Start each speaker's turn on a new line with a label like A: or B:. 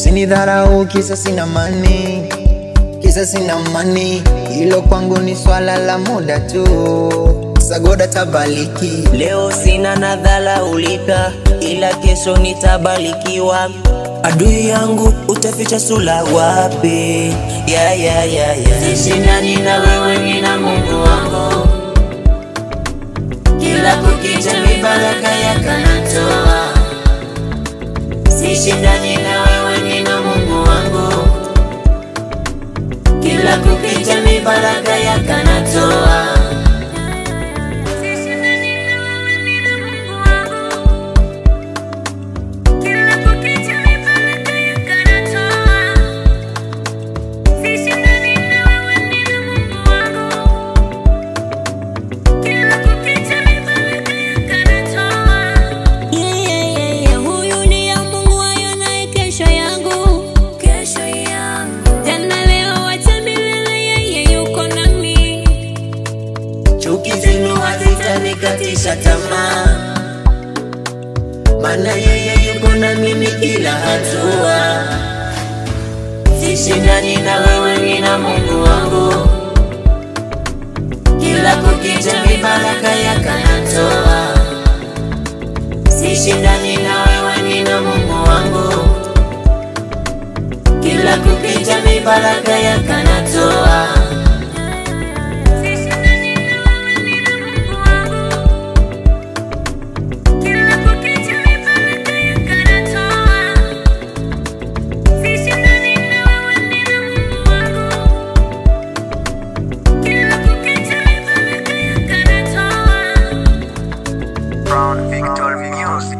A: Usinidharau kisa sina money, kisa sina money. Hilo kwangu ni swala la muda tu, Sagoda tabaliki.
B: Leo sina nadhala ulika, ila kesho nitabalikiwa. Adui yangu utaficha sura wapi?
C: Sishindani na wewe, nina Mungu wangu. Kila kukicha mibaraka yake anatoa. Sishindani na wewe, nina Mungu wangu. Kila kukicha mibaraka yake anatoa. Nikatisha tamaa, maana yeye yuko na mimi kila hatua. Sishindani na wewe, nina Mungu wangu. Kila kukicha mibaraka yake anatoa. Sishindani na wewe, nina Mungu wangu. Kila kukicha mibaraka yake anatoa.
D: Victor Music.